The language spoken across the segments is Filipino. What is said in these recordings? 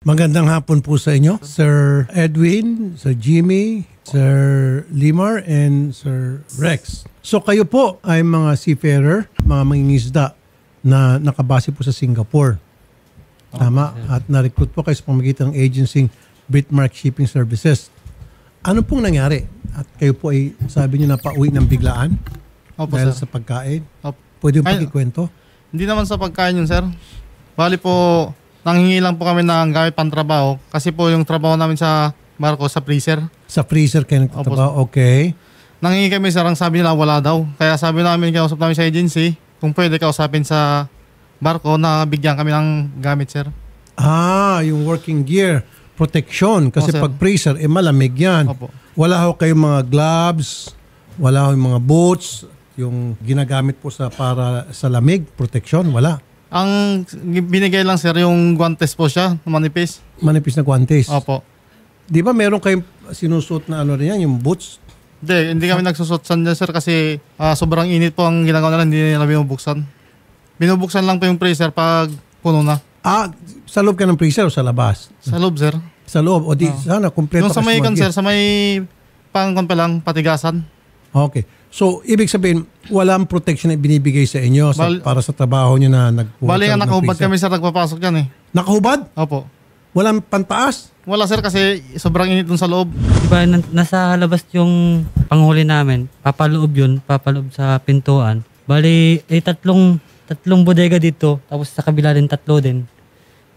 Magandang hapon po sa inyo, Sir Edwin, Sir Jimmy, Sir Limar, and Sir Rex. So kayo po ay mga seafarer, mga mangingisda na nakabase po sa Singapore. Tama? At na-recruit po kayo sa pamamagitan ng agency Britmark Shipping Services. Ano pong nangyari? At kayo po ay sabi niyo na pauwi ng biglaan? Opo, dahil sir. sa pagkain? Opo. Pwede yung pakikwento? Hindi naman sa pagkain yun, sir. Bali po, nanghingi lang po kami ng gamit pang-trabaho kasi po yung trabaho namin sa barko sa freezer. Sa freezer kayo nagtatrabaho? Okay. Nanghingi kami, sir, ang sabi nila wala daw. Kaya sabi namin, kausap namin sa agency, kung pwede kausapin sa barko na bigyan kami ng gamit, sir. Yung working gear, protection. Kasi sir. pag freezer, malamig yan. Opo. Wala ho kayong mga gloves, wala ho yung mga boots, yung ginagamit po para sa lamig, protection, wala. Ang binigay lang, sir, yung guantes po siya, manipis. Manipis na guantes. Opo. Di ba meron kayong sinusuot na ano rin yan, yung boots? Hindi kami nagsusot niya, sir, kasi sobrang init po ang ginagawa nila, hindi nila binubuksan. Binubuksan lang po yung freezer pag puno na. Sa loob ka ng freezer o sa labas? Sa loob, sir. Sa loob. O di, sana, kompleto Yung sa may sir, sa may pangkon pa lang, patigasan. Okay. So, ibig sabihin, walang protection na binibigay sa inyo para sa trabaho nyo na nagpupunta. Bali nga, nakahubad kami, sir, nagpapasok dyan eh. Nakahubad? Opo. Walang pantaas? Wala, sir, kasi sobrang init dun sa loob. Diba, nasa labas yung panghuli namin. Papaloob yun, papaloob sa pintuan. Bali, tatlong bodega dito, tapos sa kabila din tatlo din,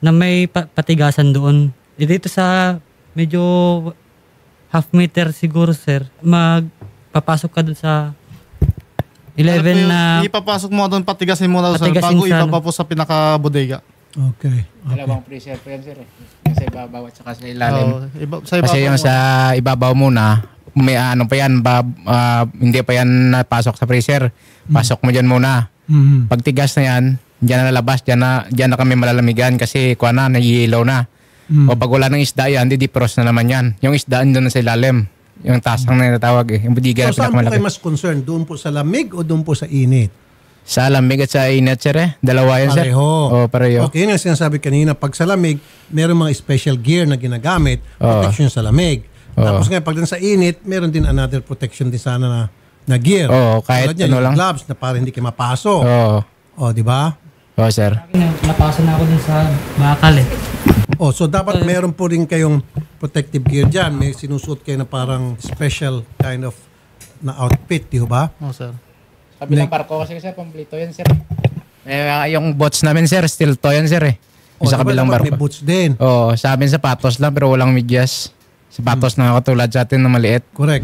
na may patigasan doon. Dito sa medyo half meter siguro, sir, papasok ka doon sa 11 na... Ipapasok mo doon, patigasin mo na doon, sir, bago ibaba po sa pinaka-bodega. Okay. Dalawang freezer po yan, sir. Sa ibabaw at saka sa ilalim. Sa ibabaw kasi yung sa ibabaw muna, may ano pa yan, hindi pa yan napasok sa freezer. Pasok mo dyan muna. Pag tigas na yan, dyan na lalabas, dyan na kami malalamigan kasi kuha na, naiilaw na. O pag wala ng isda yan, didipros na naman yan. Yung isdaan doon sa ilalim. Yung tasang na natawag eh. Yung budiga na saan po pinakamalaki. kayo mas concerned? Doon po sa lamig o doon po sa init? Sa lamig at sa init, sir eh. Dalawa yan, sir. Pareho. Pareho. Okay, yun ang sinasabi kanina. Pag sa lamig, meron mga special gear na ginagamit. Protection sa lamig. Tapos nga, pag sa init, meron din another protection din sana na gear. Kahit ano lang. Gloves na para hindi kayo mapasok. Di ba? Sir. Napasa na ako din sa bakal eh. So dapat meron po rin kayong protective gear dyan. May sinusuot kayo na parang special kind of na outfit, di ba? Sir. Kabilang barko kasi, sir, kompleto yan, sir. Yung boats namin, sir, still to yan, sir eh. Sa kabilang barko. May boots din. Sa amin sapatos lang pero walang medyas. Sapatos na katulad sa atin na maliit. Correct.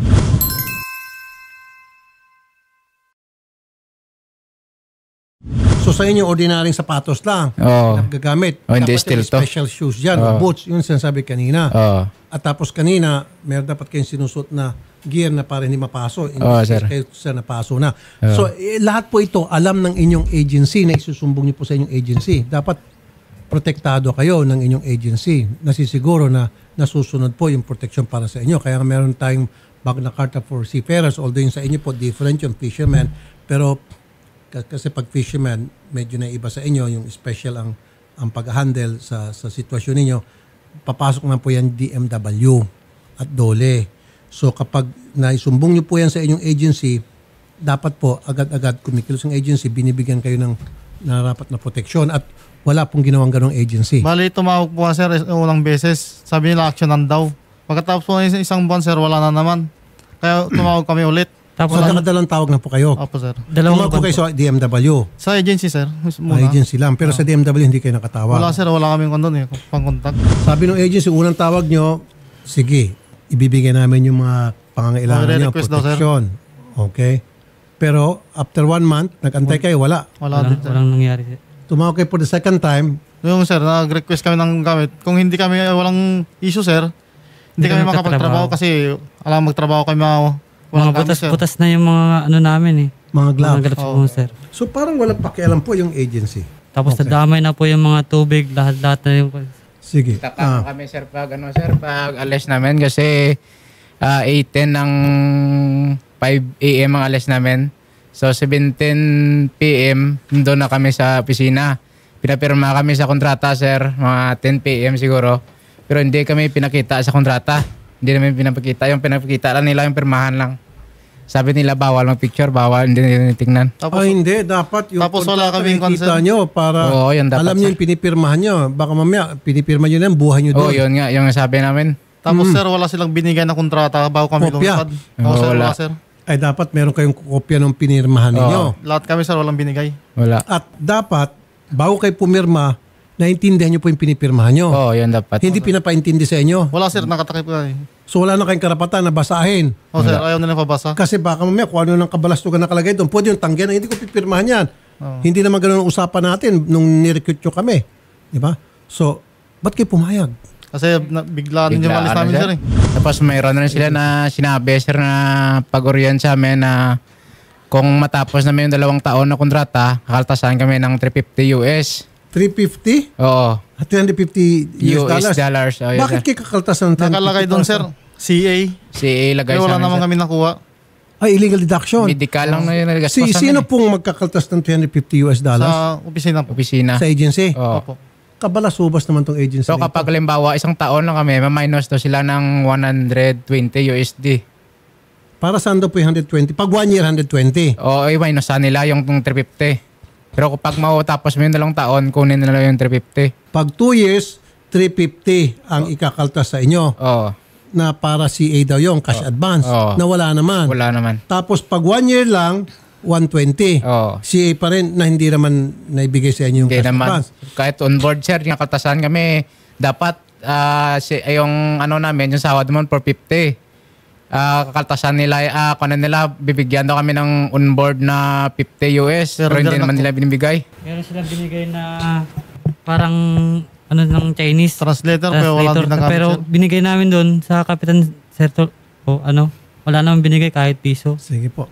So sa inyo, ordinaryong sapatos lang. Nagagamit. Hindi dapat still to. Special shoes dyan. Boots. Yun sinasabi kanina. At tapos kanina, meron dapat kayong sinusot na gear na para hindi mapaso. Sir. Kayo sa napaso na. So lahat po ito, alam ng inyong agency na isusumbong niyo po sa inyong agency. Dapat protektado kayo ng inyong agency. Nasisiguro na nasusunod po yung protection para sa inyo. Kaya meron tayong Magna Carta for Seafarers. Although yung sa inyo po, different yung fisherman. Pero kasi pag fisherman, medyo na iba sa inyo, yung special ang pag-handle sa sitwasyon ninyo, papasok na po yan DMW at DOLE. So kapag naisumbong nyo po yan sa inyong agency, dapat po agad-agad kumikilos ang agency, binibigyan kayo ng narapat na proteksyon at wala pong ginawang ganong agency. Bali, tumawag po sir unang beses. Sabi nila actionan daw. Pagkatapos po ng isang buwan, sir, wala na naman. Kaya tumawag kami ulit. Tapos So dalawang tawag na po kayo. Opo, sir. Tumawag po kayo sa DMW. Sa agency, sir. Muna. Agency lang. Pero sa DMW hindi kayo nakatawag. Wala, sir. Wala kaming kondon eh. Pang-contact. Sabi ng agency, unang tawag nyo, sige, ibibigay namin yung mga pangangailangan nyo, protection. Okay? Pero after 1 month, nag-antay kayo, wala. Walang nangyari. Tumawag kayo for the second time. Yung sir, nag-request kami ng gamit. Kung hindi kami, walang issue, sir, hindi kami makapagtrabaho kasi alam magtrabaho kami mga butas na yung mga ano namin eh. Mga gloves. Mga gloves, sir. So parang walang pakialam po yung agency. Tapos nadamay na po yung mga tubig, lahat na yung... Sige. Takam kami, sir, pag alis namin kasi 8:10 ng 5 a.m. ang alis namin. So 7:10 p.m. doon na kami sa opisina. Pinapirma kami sa kontrata, sir, mga 10 p.m. siguro. Pero hindi kami pinakita sa kontrata. Hindi namin pinapakita. Yung pinapakita lang nila yung pirmahan lang. Sabi nila bawal mag-picture, bawal, hindi nila tingnan. Tapos, Hindi, dapat yung Tapos wala kontrata kaming nakikita consent. nyo para Oo, yun dapat, alam nyo sir. yung pinipirmahan nyo. Baka mamaya, pinipirma nyo na yung buhay nyo Oo, doon. yun nga, yung sabi namin. tapos sir, wala silang binigay na kontrata bago kami Kopya. lumipad. Oo, sir, Wala. wala sir. Ay dapat meron kayong kopya ng pinirmahan ninyo. Lahat kami sir, walang binigay. Wala. At dapat, bago kayo pumirma, naintindihan nyo po yung pinipirmahan nyo. Oo, yun dapat. Hindi pinapaintindi sa inyo. Wala sir, nakatakip ka eh. So wala na kayong karapatan na basahin. Oo sir, ayaw nila pabasa. Kasi baka mamaya kung ano ng kabalastugan nakalagay doon, pwede yung tanggihan na hindi ko pipirmahan yan. Hindi naman ganun ang usapan natin nung nirecruit nyo kami. Di ba? So, ba't kayo pumayag? Kasi biglaan yung alis namin sir eh. Tapos mayroon na rin sila na sinabi, sir, na pag-orient sa amin na kung matapos namin yung 2 taon na kontrata, kakaltasan kami ng $350 US. 350? Oo. At $350 US dollars. Oh, yes, Bakit sir. kayo kakaltasan ng $350? Nakalagay doon sir, CA. CA lagay Kaya sa wala amin, naman sir. kami nakuha. Ay, illegal deduction. Medical lang na yun. Sino pong magkakaltas ng $350 Sa opisina po. Opisina. sa agency? Oo. Opo. Kabalas-ubas naman tong agency. So na ito. kapag halimbawa 1 taon lang kami, ma-minus to sila ng 120 USD. Para saan daw po yung 120? Pag 1 year, 120. O i-minus sa nila yung 350. Pero kapag matapos mo yung 2 taon, kunin nila yung 350. Pag 2 years, 350 ang ikakaltas sa inyo. Oo. Na para CA daw yung cash advance. Oo. Na wala naman. Wala naman. Tapos pag 1 year lang, 120. Oo. CA pa rin na hindi naman naibigay sa inyo yung Hindi cash naman. advance. Kahit on board, sir, yung kaltasan kami, dapat yung ano namin, yung sahod naman 450. Kakaltasan nila, kunan nila, bibigyan daw kami ng on board na 50 US, pero hindi naman nila binibigay. Meron silang binigay na parang ano ng Chinese. Translator, pero wala din nagamit Pero sir. binigay namin doon sa Kapitan Serto o ano, wala naman binigay kahit piso. Sige po.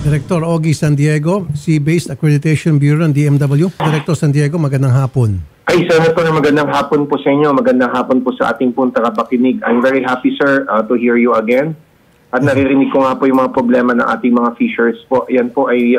Director Ogie San Diego, Sea-Based Accreditation Bureau ng DMW. Director San Diego, magandang hapon. Ay, Senator, magandang hapon po sa inyo. Magandang hapon po sa ating pong tagapakinig. I'm very happy, sir, to hear you again. At naririnig ko nga po yung mga problema ng ating mga fishers po. Yan po ay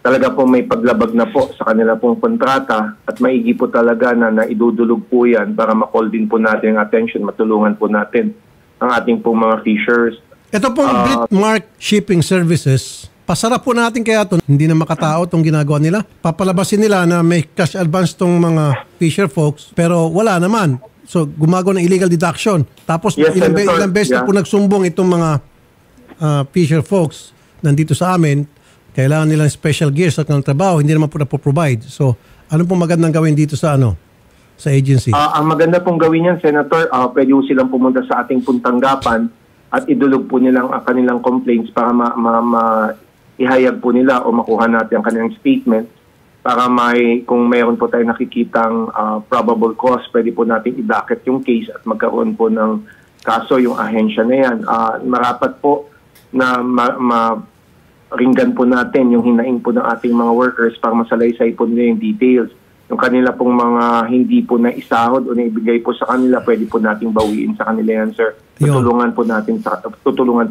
talaga po may paglabag na po sa kanila pong kontrata at maigi po talaga na naidudulog po yan para ma-call din po natin ang attention, matulungan po natin ang ating pong mga fishers. Ito pong Britmark Shipping Services, pasarap po natin kaya ito. Hindi na makatao itong ginagawa nila. Papalabasin nila na may cash advance tong mga fisher folks, pero wala naman. So, gumagawa ng illegal deduction. Tapos, Yes, ilang Senator. beses na po nagsumbong itong mga fisher folks nandito sa amin. Kailangan nilang special gears at ng trabaho. Hindi naman po na-provide. So, ano pong magandang gawin dito sa sa agency? Ang maganda pong gawin yan, Senator, pwede po silang pumunta sa ating pong tanggapan at idulog po nilang ang kanilang complaints para ihayag po nila o makuha natin ang kanilang statement para kung mayroon po tayo nakikitang probable cause, pwede po natin i-docket yung case at magkaroon po ng kaso yung ahensya na yan. Marapat po na ringgan po natin yung hinaing po ng ating mga workers para masalaysay po nila yung details. Yung kanila pong mga hindi po na isahod o naibigay po sa kanila, pwede po nating bawiin sa kanila yan, sir. Tutulungan po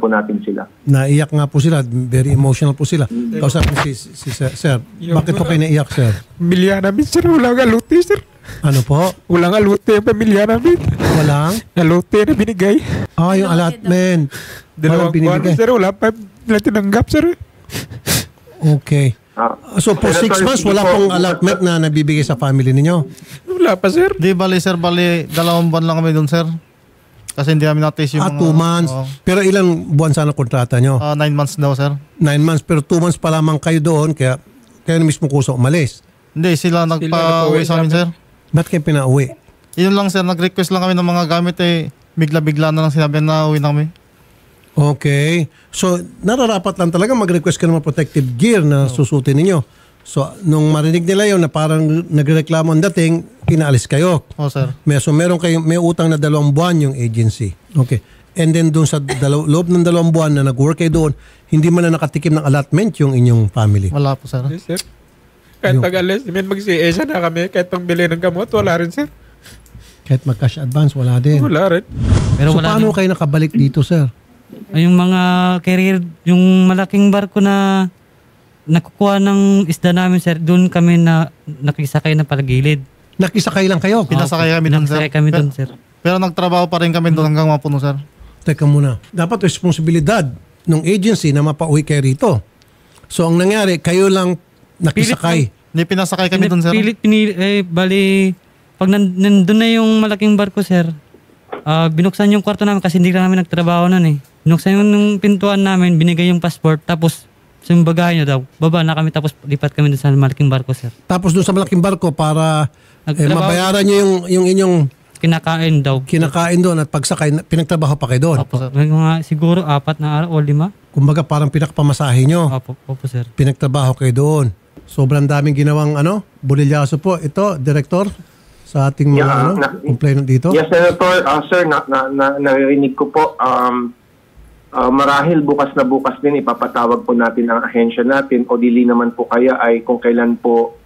natin sila. Naiyak nga po sila. Very emotional po sila. Kausapin si sir. Bakit po kayo naiyak, sir? Pamilya namin, sir. Walang alute, sir. Ano po? Walang alute ang pamilya namin. Walang? Alute na binigay. Yung allotment. Walang Dalawang buwan, binibigay. sir. Wala pa nila tinanggap, sir. Okay. So for 6 months, wala pong allotment na nabibigay sa family ninyo? Wala pa, sir. Di bali sir, 2 buwan lang kami doon sir. Kasi hindi namin natis yung 2 months. Pero ilang buwan sana kontrata nyo? 9 months daw sir. 9 months, pero 2 months pa lamang kayo doon, kaya kayo na mismo kusa umalis. Hindi, sila nagpa-uwi sa amin sir. Ba't kayo pinauwi? Yun lang sir, nag-request lang kami ng mga gamit bigla-bigla na lang sinabi na uwi na kami. Okay. So, nararapat lang talaga mag-request ka ng mga protective gear na susutin ninyo. So, nung marinig nila yun na parang nagreklamo ang dating, pinaalis kayo. Sir. May utang na 2 buwan yung agency. Okay. And then doon sa loob ng 2 buwan na nag-work kayo doon, hindi man na nakatikim ng allotment yung inyong family. Wala po sir. Yes, sir. Kahit pag-alis, mag-CA na kami. Kahit pang bili ng gamot, wala rin, sir. Kahit mag-cash advance, wala din. Wala rin. Pero So, wala paano kayo nakabalik dito, sir? yung mga carrier, yung malaking barko na nakukuha ng isda namin, sir, doon kami na nakisakay na palagilid. Nakisakay lang kayo? Pinasakay kami doon sir. Nakisakay kami doon, sir. Pero nagtrabaho pa rin kami doon hanggang mapuno, sir. Teka muna. Dapat responsibilidad ng agency na mapauwi kayo rito. So ang nangyari, kayo lang nakisakay. Hindi pinasakay kami doon, sir. Bali, pag nandun na yung malaking barko, sir, binuksan yung kwarto namin kasi hindi na namin nagtrabaho nun eh. Binuksan yung pintuan namin, binigay yung passport, tapos yung bagahe nyo daw, baba na kami, tapos lipat kami dun sa malaking barko, sir. Tapos doon sa malaking barko para mabayaran nyo yung inyong Kinakain daw. kinakain doon at pagsakay, pinagtrabaho pa kayo doon. Opo. May mga siguro 4 na araw o 5. Kumbaga parang pinakapamasahe nyo. Opo, sir. Pinagtrabaho kayo doon. Sobrang daming ginawang bulilyaso po. Ito, Director, sa ating mga complainant dito. Yes, Senator. Sir, narinig ko po. Marahil bukas na bukas din ipapatawag po natin ang ahensya natin o dili naman po kaya ay kung kailan po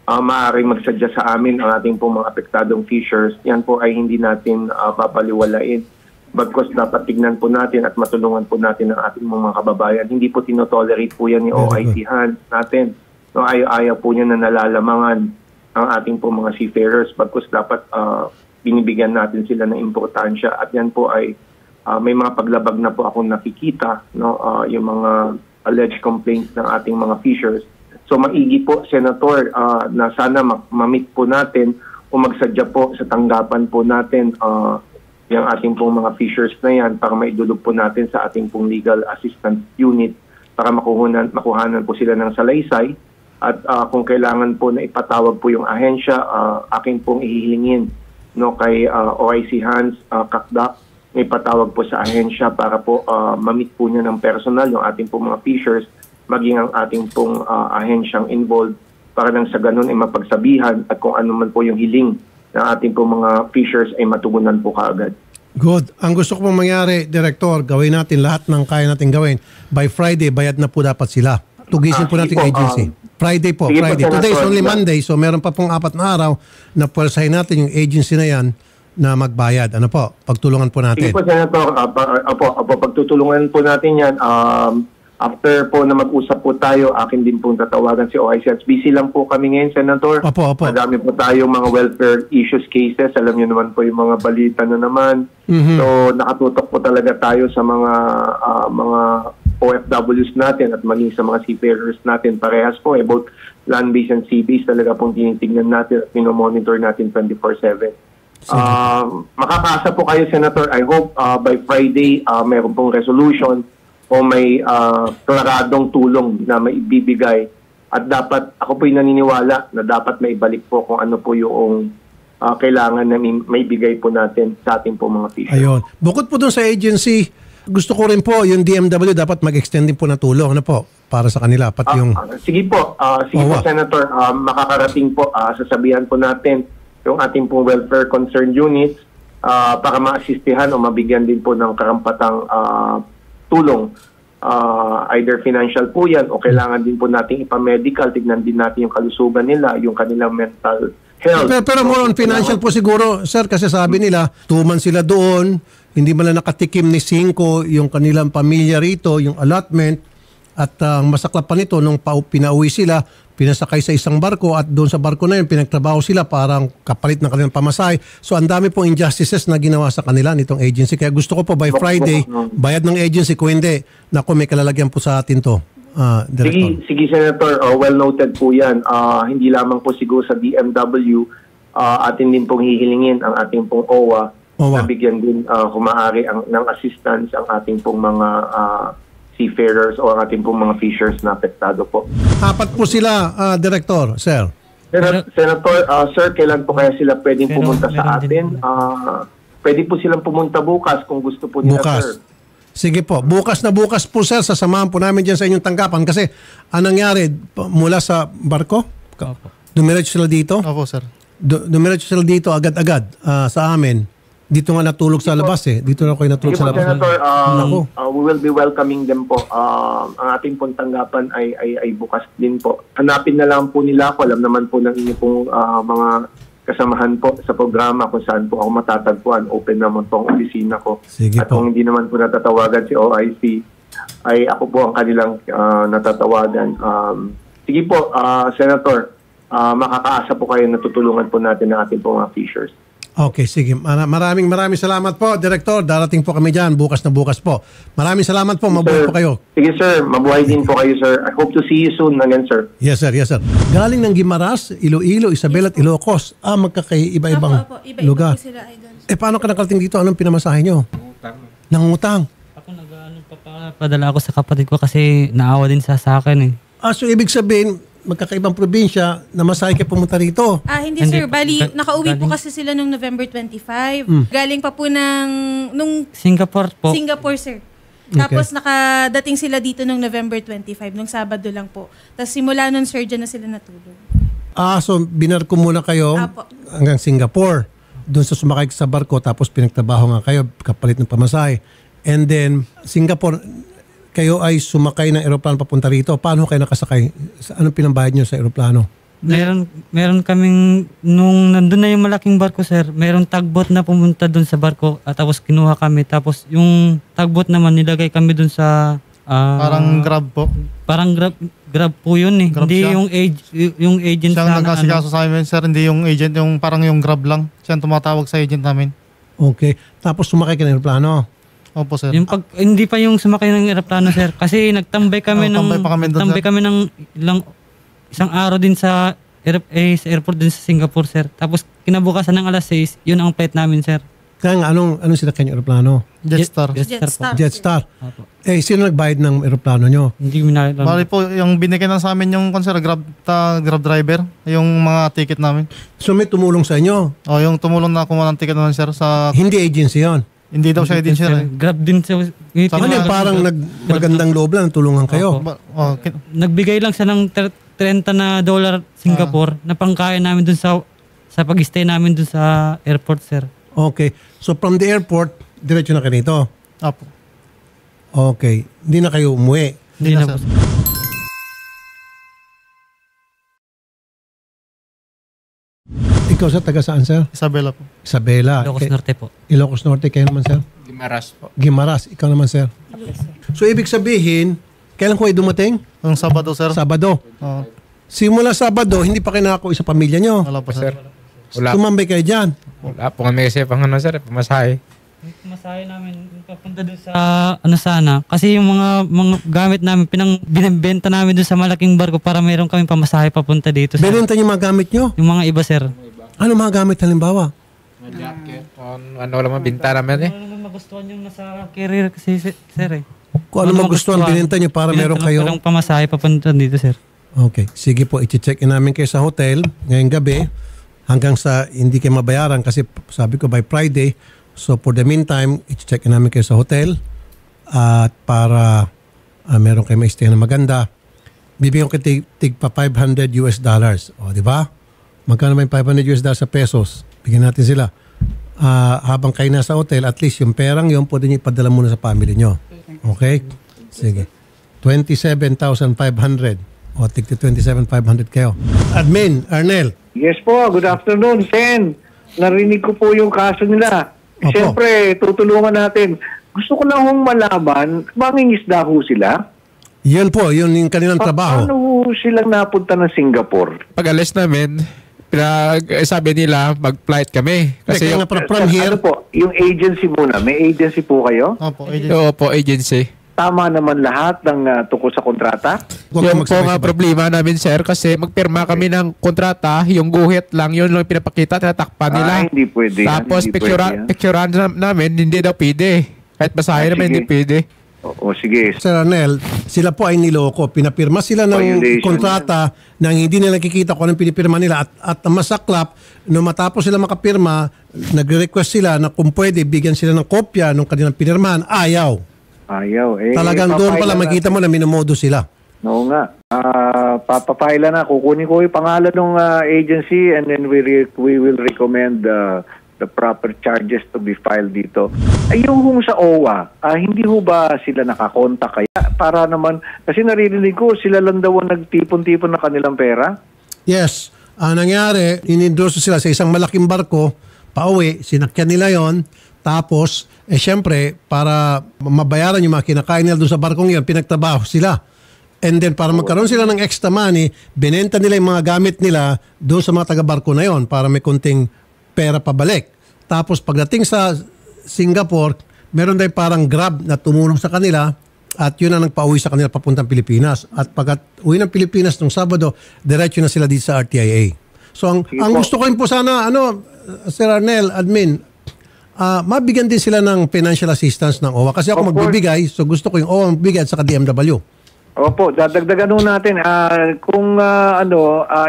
maaaring magsadya sa amin ang ating pong mga apektadong fishers. Yan po ay hindi natin papaliwalain. Bagkos dapat tignan po natin at matulungan po natin ang ating mga kababayan. Hindi po tinotolerate po yan ni OIC Hans natin. No, ayaw po niya na nalalamangan ang ating po mga seafarers. Bagkos dapat binibigyan natin sila ng importansya. At yan po ay may mga paglabag na po akong nakikita, no, yung mga alleged complaints ng ating mga fishers. So maigi po, Senator, na sana ma-meet po natin o magsadya po sa tanggapan po natin yung ating pong mga fishers na yan para maidulog po natin sa ating pong legal assistance unit para makuhanan po sila ng salaysay. At kung kailangan po na ipatawag po yung ahensya, aking pong ihihingin kay OIC Hans Kakdak, may patawag po sa ahensya para po ma-meet po niya ng personal yung ating pong mga fishers, maging ang ating pong ahensyang involved para nang sa ganun ay mapagsabihan at kung ano man po yung hiling ng ating pong mga fishers ay matugunan po kaagad. Good. Ang gusto ko pong mangyari, Director, gawin natin lahat ng kaya natin gawin. By Friday, bayad na po dapat sila. Tugisin po natin agency. Friday po, Friday. Today is only Monday, so meron pa pong 4 na araw na pwersahin natin yung agency na yan na magbayad. Ano po? Pagtulungan po natin. Sige po, Senator. Pagtutulungan po natin yan. After po na mag-usap po tayo, akin din pong tatawagan si OIC. Busy lang po kami ngayon, Senator. Opo. Madami po tayong mga welfare issues cases. Alam niyo naman po yung mga balita na naman. Mhm. So, nakatutok po talaga tayo sa mga OFWs natin at maging sa mga seafarers natin. Parehas po, both land-based and sea-based talaga pong tinitignan natin at minomonitor natin 24/7. Makakaasa po kayo, Senator. I hope by Friday meron pong resolution o may klaradong tulong na maibibigay. At dapat, ako po'y naniniwala na dapat maibalik po kung ano po yung kailangan na maibigay po natin sa ating po mga fishers. Ayun. Bukod po dun sa agency, gusto ko rin po yung DMW dapat mag-extend din po na tulong. Ano po? Para sa kanila. Pati yung... Sige po, Senator. Makakarating po, sasabihan po natin yung ating pong welfare concern units para ma-assistihan o mabigyan din po ng karampatang tulong. Either financial po yan o kailangan din po natin ipamedical, tignan din natin yung kalusugan nila, yung kanilang mental health. Pero more on financial po siguro, sir, kasi sabi nila, 2 months sila doon, hindi man lang nakatikim ni 5 yung kanilang pamilya rito, yung allotment, at ang masaklap pa nito, nung pinauwi sila, pinasakay sa isang barko at doon sa barko na yun, pinagtrabaho sila parang kapalit ng kanilang pamasahe. So ang dami pong injustices na ginawa sa kanila nitong agency. Kaya gusto ko po by Friday, bayad ng agency. Kung hindi, naku, may kalalagyan po sa atin to, Director. Sige, Senator. Well noted po yan. Hindi lamang po siguro sa DMW, atin din pong hihilingin ang ating pong OWA na bigyan din kung maaari ng assistance ang ating pong mga seafarers o ang ating pong mga fishers na apektado po. 4 po sila, Director, sir. Senator, sir, kailan po kaya sila pwedeng pumunta sa atin? Pwede po silang pumunta bukas kung gusto po nila, bukas. Sir. Sige po. Bukas na bukas po, sir. Sasamahan po namin dyan sa inyong tanggapan. Kasi anong nangyari mula sa barko? Dumiretso sila dito? Opo, sir. Dumiretso sila dito agad-agad sa amin. Dito nga natulog sa labas eh. Dito na kayo natulog sa labas. Senator, we will be welcoming them po. Ang ating pong tanggapan ay bukas din po. Hanapin na lang po nila ako. Alam naman po ng inyong pong mga kasamahan po sa programa kung saan po ako matatagpuan. Open naman po ang opisina ko. Sige at po. kung hindi naman po natatawagan si OIC, ay ako po ang kanilang natatawagan. Sige po, Senator, makakaasa po kayo na tutulungan po natin ng ating po mga fishers. Okay, sige. Maraming salamat po, Director. Darating po kami dyan. Bukas na bukas po. Maraming salamat po. Mabuhay Sir, po kayo. Sige sir, mabuhay din po kayo sir. I hope to see you soon again sir. Yes, sir. Yes, sir. Galing ng Guimaras, Iloilo, Isabela at Ilocos. Magkakaiba-ibang Iba-iba lugar. po sila, idol. Paano ka nakarating dito? Anong pinamasahe nyo? Nangutang. Ako padala ako sa kapatid ko kasi naawa din sa akin eh. So ibig sabihin, magkakaibang probinsya, namasahe kayo pumunta rito. Hindi Hindi sir, po. bali, nakauwi po Galing- kasi sila nung November 25. Galing pa po nung Singapore po. Singapore, sir. Tapos nakadating sila dito nung November 25, nung Sabado lang po. Tapos simula nun, sir, dyan na sila natulog. So binarko muna kayo Apo. hanggang Singapore. Doon sa sumakay sa barko, tapos pinagtrabaho nga kayo, kapalit ng pamasahe. And then, Singapore, kayo ay sumakay ng eroplano papunta rito. Paano kayo nakasakay? Anong pinambayad nyo sa eroplano? Meron kaming, nung nandun na yung malaking barko, sir, merong tugboat na pumunta dun sa barko at tapos kinuha kami. Tapos yung tugboat naman, nilagay kami dun sa... Parang Grab po. Parang grab po yun eh. Grab Hindi siya. yung agent Siya ang sana, nagkasikaso sa amin, sir. Hindi yung agent, yung parang yung Grab lang. Siya ang tumatawag sa agent namin. Okay. Tapos sumakay ka ng eroplano. Opo, sir. Hindi pa yung sumakay ng eroplano, sir. Kasi nagtambay kami tambay pa kami doon, nagtambay sir. kami ng isang araw din sa airport din sa Singapore, sir. Tapos kinabukasan ng alas 6, yun ang flight namin, sir. Kaya nga, anong sinakay yung eroplano? Jetstar. Jetstar po. Jetstar. Opo. Sino nagbayad ng eroplano nyo? Hindi ko na Bali po, yung binigay na sa amin yung sir, Grab driver, yung mga ticket namin. So may tumulong sa inyo? Yung tumulong na kumuha ng ticket naman, sir, sa... Hindi agency yon. Hindi daw siya din, sir. Grab din siya. Sa Ano yung parang magandang loob lang, tulungan kayo? Nagbigay lang siya ng $30 Singapore na pangkain namin dun sa pag-stay namin dun sa airport, sir. Okay. So from the airport, diretso na kayo dito? Apo. Okay. Hindi na kayo umuwi? Hindi na sir. po. Ikaw sa taga saan, sir? Isabela po. Isabela. Ilocos Norte po. Ilocos Norte. Kayo naman, sir? Gimaras po. Guimaras. Ikaw naman, sir? So ibig sabihin, kailan ko ay dumating? Yung Sabado, sir. Sabado. Oo. Simula Sabado, hindi pa kayo nakauwi sa pamilya nyo. Wala po, sir. Wala, Tumambay kayo dyan. wala po kami kasi sir, pamasahe. Masahe namin papunta doon sa sana kasi yung mga gamit namin binibenta namin doon sa malaking barko para meron kaming pamasahe papunta dito sa Benenta niyo mga gamit nyo? yung mga iba, sir. Ano mga gamit halimbawa? Jacket. Ano lang mabinta namin eh. Ano naman magustuhan yung nasa career kasi, sir eh. Kung ano magustuhan, binenta nyo para meron kayo. Binenta lang pamasahe papunta dito, sir. Okay. Sige po, i-check in namin kayo sa hotel ngayong gabi hanggang sa hindi kayo mabayaran kasi sabi ko by Friday. So for the meantime, i-check in namin kayo sa hotel at para meron kayo ma-stay na maganda. Bibigyan ko tig pa $500. O, di ba? Magkano ba yung $500 sa pesos? Bigyan natin sila. Habang kayo nasa hotel, at least yung perang yun, pwede nyo ipadala muna sa family nyo. Okay? Sige. 27,500. O, tig 27,500 kayo. Admin, Arnel. Yes po, good afternoon, Sen. Narinig ko po yung kaso nila. Opo. Siyempre, tutulungan natin. Gusto ko lang hong malaman, mangingisda ho sila? Yan po, yun yung kanilang trabaho. Paano ho silang napunta ng Singapore? Pag alis namin, sabi nila mag-flight kami. Kasi Kasi nga from here, Ano po, yung agency muna, may agency po kayo? Opo, agent. po agency. Tama naman lahat ng tungkol sa kontrata? huwag kang Yung po nga magsabay-sabay. problema namin, sir, kasi magpirma kami ng kontrata, yung guhit lang, yun lang pinapakita, tinatakpan nila. Hindi pwede. Tapos Hindi pwede yan. picturean namin, hindi daw pwede. Kahit basahin naman, sige. hindi pwede. O sige. Sir Arnel, sila po ay niloko. Pinapirma sila ng Violation kontrata nang hindi nila nakikita kung anong pinipirma nila. At masaklap, nung matapos sila makapirma, nagre-request sila na kung pwede, bigyan sila ng kopya ng kanilang pinirmahan. Ayaw. Ayaw. Talagang doon pala papailan makita mo na minomodo sila. Oo nga. Papapailan na. Kukunin ko yung pangalan ng agency and then we will recommend the proper charges to be filed dito. Ay, yung sa OWA, hindi ho ba sila nakakontak kaya? Para naman, kasi naririnig ko, sila lang daw ang nagtipon-tipon na kanilang pera. Yes. Ang nangyari, inendorso sila sa isang malaking barko, pauwi, sinakyan nila yon. Tapos, syempre, para mabayaran yung mga kinakain nila doon sa barkong yun, pinagtrabaho sila. And then, para magkaroon sila ng extra money, binenta nila yung mga gamit nila doon sa mga taga-barko na yon para may kunting pera pabalik. Tapos pagdating sa Singapore, meron din parang Grab na tumulong sa kanila at yun ang nagpa-uwi sa kanila papuntang Pilipinas. At pag uwi ng Pilipinas nung Sabado, diretso na sila dito sa RTIA. So ang gusto ko rin po sana, Sir Arnel, admin, mabigyan din sila ng financial assistance ng OWA. Kasi ako magbibigay, so gusto ko yung OWA magbibigay at saka DMW. Opo, dadagdagan ho natin. Kung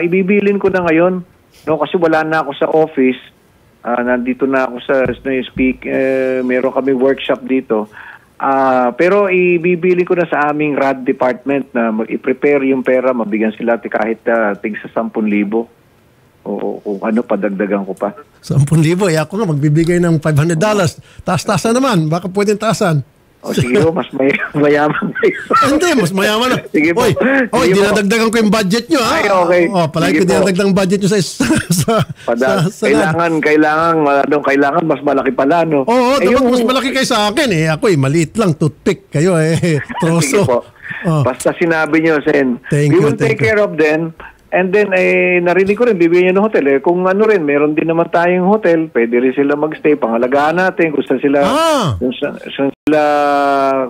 ibibilin ko na ngayon, kasi wala na ako sa office, nandito na ako sa meron kami workshop dito. Pero ibibili ko na sa aming RAD department na i-prepare yung pera, mabigyan sila kahit tig sa 10,000. O kung padagdagan ko pa. 10,000, ako nga magbibigay ng $500. Taas-taasan naman, baka pwedeng taasan. Sige po, mas mayaman kayo. Hindi, mas mayaman na. Sige po. Oy, dinadagdagan ko yung budget nyo, ha? Ay, okay. Palagi ko dinadagdagan budget nyo kailangan mas malaki pala, no? Oo, dapat mas malaki kayo sa akin, eh. Ako, maliit lang, toothpick kayo, eh. Troso. Sige po. Basta sinabi nyo, Sen. We will take care of them. And then, narinig ko rin, bibigyan nyo ng hotel. Kung meron din naman tayong hotel, pwede rin sila magstay. Pangalagaan natin kung saan sila,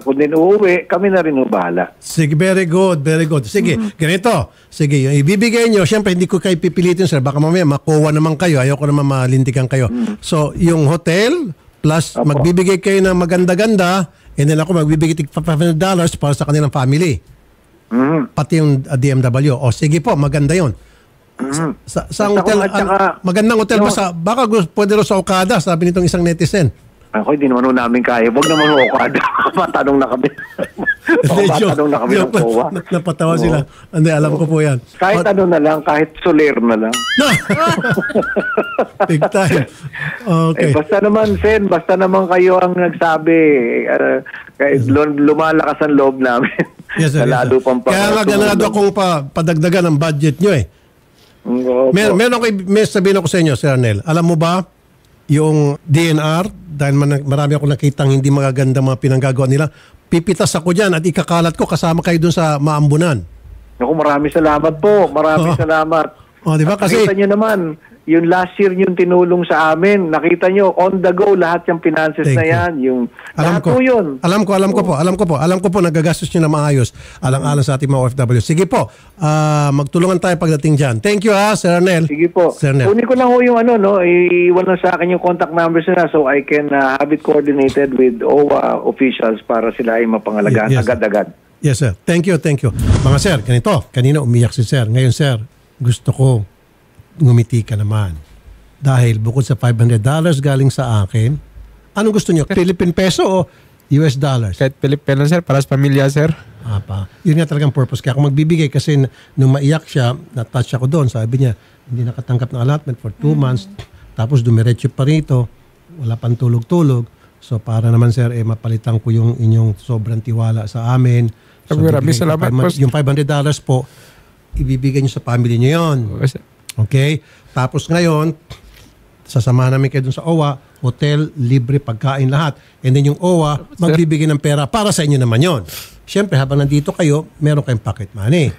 kung din uuwi, kami na rin bahala. Sige, very good, very good. Sige, ganito. Sige, yung ibibigay nyo, syempre hindi ko kayo pipilitin, sir. Baka mamaya makuha naman kayo. Ayoko naman malintikan kayo. So, yung hotel, plus magbibigay kayo ng maganda-ganda, and then ako magbibigay $500 para sa kanilang family. Pati yung DMW. O sige po, maganda yun. Sa hotel, magandang hotel ba sa, baka pwede rin sa Okada, sabi nitong isang netizen. Ako, hindi naman namin kaya. Huwag naman Okada. Matanong na kami. Matanong na kami ng POA. Napatawa sila. Hindi, alam ko po yan. Kahit na lang, kahit Soler na lang. Big time. Okay. Basta naman, Sen, basta naman kayo ang nagsabi. Lumalakas ang loob namin. Yes, sir. Kaya nga ganado akong padagdagan ng budget nyo, eh. May sabihin ako sa inyo, Sir Arnel. Alam mo ba, yung DNR, dahil marami akong nakitang hindi magaganda mga pinanggagawa nila, pipitas ako dyan at ikakalat ko kasama kayo dun sa Maambunan. Naku, maraming salamat po. Maraming salamat. Diba? Kasi nakita nyo naman, yung last year yung tinulong sa amin, nakita nyo, on the go, lahat yung finances na yan. Yung, alam ko po, nagagastos nyo na maayos. Alang-alang sa ating mga OFW. Sige po, magtulungan tayo pagdating dyan. Thank you, Sir Arnel. Sige po. Kunin ko lang yung iwan lang sa akin yung contact numbers nila so I can have it coordinated with OWA officials para sila ay mapangalagaan agad-agad. Yes, sir. Thank you. Mga sir, ganito. Kanina umiyak si sir. Ngayon, sir, gusto ko ngumiti ka naman. Dahil bukod sa $500 galing sa akin, anong gusto niyo? Philippine peso o US dollars? Kahit Pilipino, sir, para sa pamilya, sir. Yun nga talagang purpose. Kaya ako magbibigay kasi nung maiyak siya, na-touch ako doon. Sabi niya, hindi nakatanggap ng allotment for 2 months. Tapos dumiretso pa rito. Wala pang tulog-tulog. So para naman, sir, mapalitan ko yung inyong sobrang tiwala sa amin. So, maraming salamat po. Yung $500 po, ibibigay niyo sa family niyo yun. Okay? Tapos ngayon, sasamahan namin kayo dun sa OWA, hotel, libre, pagkain, lahat. And then yung OWA, magbibigay ng pera para sa inyo naman yon. Siyempre, habang nandito kayo, meron kayong pocket money.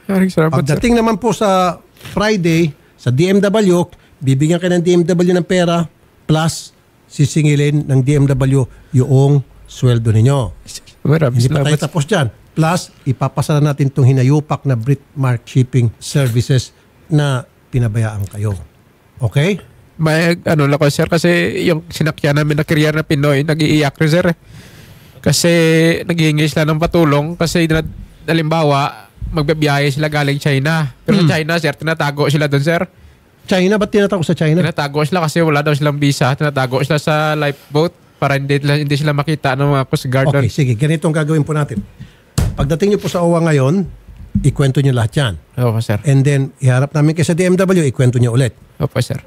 Pagdating naman po sa Friday, sa DMW, bibigyan kayo ng DMW ng pera, plus sisingilin ng DMW yung sweldo ninyo. Hindi pa tayo tapos dyan. Plus, ipapasala natin itong hinayupak na Britmark Shipping Services na pinabayaan kayo. Okay? May lang ko, sir, kasi yung sinakyan namin na career na Pinoy, nag-iiyak rin, sir. Kasi naghihingi sila ng patulong kasi halimbawa, magbabiyahe sila galing China. Pero sa China, sir, tinatago sila doon, sir. China? Ba't tinatago sa China? Tinatago sila kasi wala daw silang visa. Tinatago sila sa lifeboat para hindi sila makita ng mga Coast Guard. Okay, sige. Ganito ang gagawin po natin. Pagdating niyo po sa OWA ngayon, ikwento niyo lahat yan. Opo, sir. And then, iharap namin kayo sa DMW, ikwento niyo ulit. Opo, sir.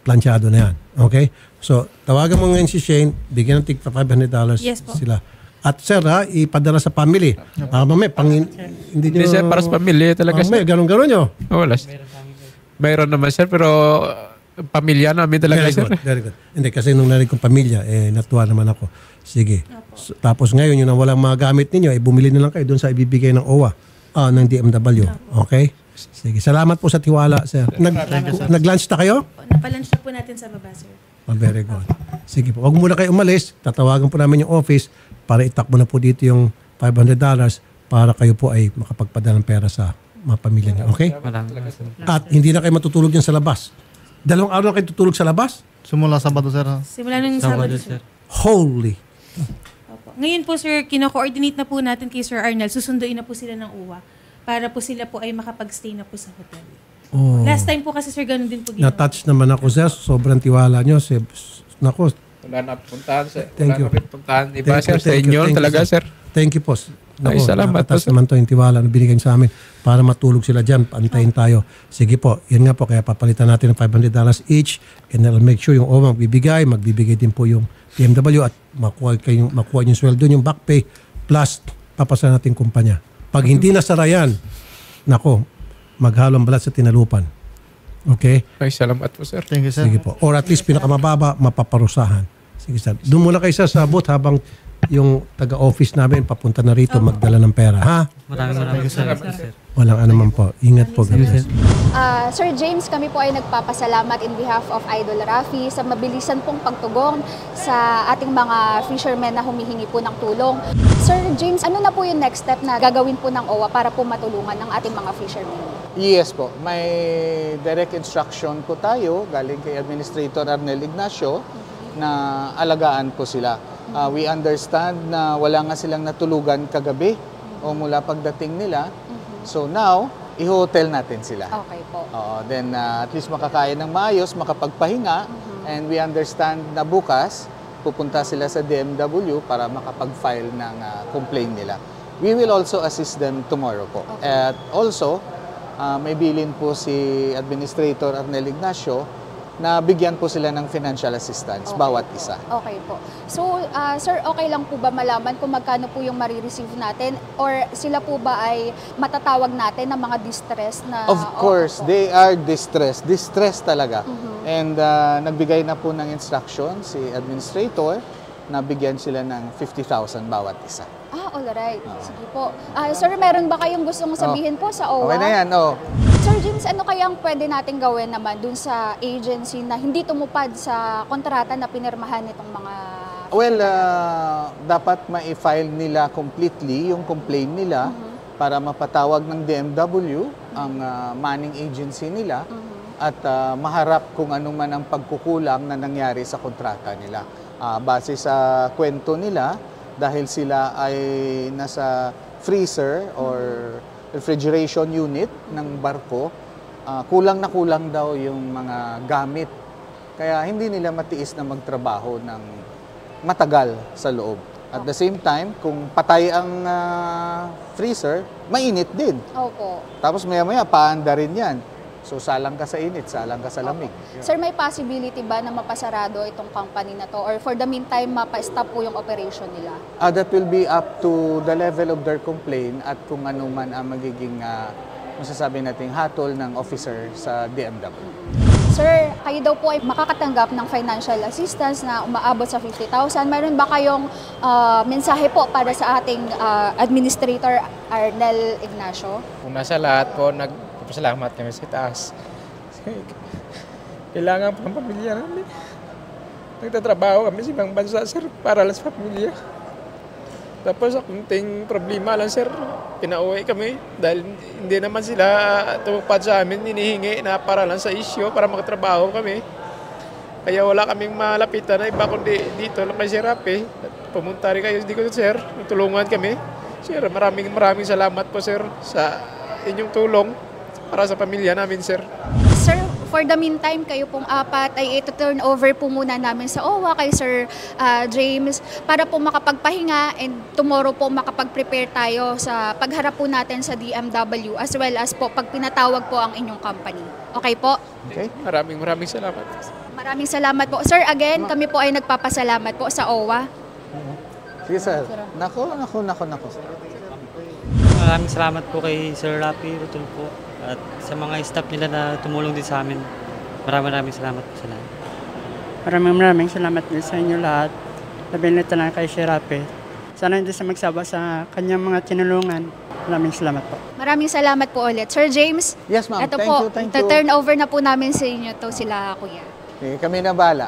Planchado na yan. Okay? So, tawagan mo ngayon si Shane, bigyan ng $500 sila. At sir, ipadala sa family. Mamaya, hindi nyo... Hindi, sir, para sa pamilya talaga, sir. Ganon-ganon nyo. Wala, sir. Mayroon naman, sir, pero pamilya namin talaga, sir. Very good. Hindi, kasi nung narinig kong pamilya, natuwa naman ako. Sige. So, tapos ngayon, yun ang walang mga gamit ninyo, bumili na lang kayo doon sa ibibigay ng OWA, ng DMW. Okay? Sige. Salamat po sa tiwala, sir. Nag-lunch na kayo? Napalunch na po natin sa baba, sir. Very good. Sige po. Huwag muna kayo umalis. Tatawagan po namin yung office para itakbo na po dito yung $500 para kayo po ay makapagpadala ng pera sa mga pamilya niyo. Okay? At hindi na kayo matutulog yan sa labas. 2 araw na kayo tutulog sa labas? Simula Sabado, sir. Simula nung Sabado, sir. Holy. Opo. Ngayon po, sir, kino-coordinate na po natin kay Sir Arnel. Susunduin na po sila ng UWA para po sila po ay makapag-stay na po sa hotel. Oh. Last time po kasi, sir, ganun din po ginawa. Na-touch naman ako, sir. Sobrang tiwala nyo. Nako. Wala na puntahan, sir. Thank you. Wala na puntahan. Iba, Thank you, sir, sa thank you, inyo thank you, talaga, sir. Thank you po. Ay, salamat po, nakataas sir. naman to yung tiwala na binigay sa amin para matulog sila dyan. Antayin tayo. Sige po. Yun nga po. Kaya papalitan natin ng $500 each and I'll make sure yung OWA magbibigay din po yung BMW at makuha yung sweldo yung back pay plus papasa natin kumpanya. Pag hindi nasara yan, nako, maghalong balat sa tinalupan. Okay? Ay, salamat po, sir. Thank you, sir. Sige po. Or at least pinakamababa, mapaparusahan. Sige, sir. Doon muna kayo sa booth habang yung taga-office namin papunta na rito magdala ng pera. Ha? Maraming salamat, sir. Walang anuman po. Ingat po. God bless. Sir James, kami po ay nagpapasalamat in behalf of Idol Rafi sa mabilisan pong pagtugon sa ating mga fishermen na humihingi po ng tulong. Sir James, ano na po yung next step na gagawin po ng OWA para po matulungan ng ating mga fishermen? Yes po, may direct instruction po tayo galing kay Administrator Arnel Ignacio na alagaan po sila. We understand na wala nga silang natulugan kagabi o mula pagdating nila. So now, i-hotel natin sila. Okay po. Then at least makakain ng maayos, makapagpahinga, and we understand na bukas pupunta sila sa DMW para makapag-file ng complaint nila. We will also assist them tomorrow po. Okay. At also, may bilin po si Administrator Arnel Ignacio na bigyan po sila ng financial assistance, bawat isa. Okay po. So, sir, okay lang po ba malaman kung magkano po yung marireceive natin? Or sila po ba ay matatawag natin ng mga distress na... Of course, they are distressed. Distressed talaga. And nagbigay na po ng instruction si Administrator na bigyan sila ng 50,000 bawat isa. Alright. Sige po. Sir, meron ba kayong gustong sabihin po sa OWA? Okay na yan, Sir James, ano kayang pwede natin gawin naman dun sa agency na hindi tumupad sa kontrata na pinirmahan nitong mga... Well, dapat ma-file nila completely yung complaint nila para mapatawag ng DMW ang manning agency nila at maharap kung ano man ang pagkukulang na nangyari sa kontrata nila. Base sa kwento nila, dahil sila ay nasa freezer or refrigeration unit ng barko, kulang na kulang daw yung mga gamit. Kaya hindi nila matiis na magtrabaho ng matagal sa loob. At the same time, kung patay ang freezer, mainit din. Opo. Tapos maya-maya, paanda rin yan. So salang ka sa init, salang ka sa lamig. Sir, may possibility ba na mapasarado itong company na to? Or for the meantime, mapa-stop po yung operation nila? That will be up to the level of their complaint at kung ano man ang magiging masasabi nating hatol ng officer sa DMW. Sir, kayo daw po ay makakatanggap ng financial assistance na umaabot sa 50,000. Mayroon ba kayong mensahe po para sa ating Administrator Arnel Ignacio? Una sa lahat po, nagpapasalamat kami sa taas. Kailangan po ng pamilya namin. Nagtatrabaho kami sa ibang bansa, sir, para lang sa pamilya. Tapos sa kunting problema lang, sir, pinauwi kami dahil hindi naman sila tumupad sa amin, hinihingi na para lang sa isyo para makatrabaho kami. Kaya wala kaming malapitan na iba kundi dito lang kay Sir Rafi. Pumunta rin kayo dito, sir, tulungan kami. Sir, maraming salamat po, sir, sa inyong tulong para sa pamilya namin, sir. Sir, for the meantime, kayo pong apat ay ito-turn over po muna namin sa OWA kay Sir James para po makapagpahinga and tomorrow po makapag-prepare tayo sa pagharap po natin sa DMW as well as po pag pinatawag po ang inyong company. Okay po? Okay. Maraming salamat. Maraming salamat po. Sir, again, kami po ay nagpapasalamat po sa OWA. Sige, sir. Nako. Maraming salamat po kay Sir Rafi Rutol po at sa mga staff nila na tumulong din sa amin. Maraming salamat po sa lahat. Maraming salamat din sa inyo lahat. Labi na lang kay Sir Rafi. Sana hindi siya magsawa sa kanyang mga tinulungan. Maraming salamat po. Maraming salamat po ulit. Sir James, Yes, ma'am. ito Thank po, you. turn over na po namin sa inyo to sila kuya. Kami na bala.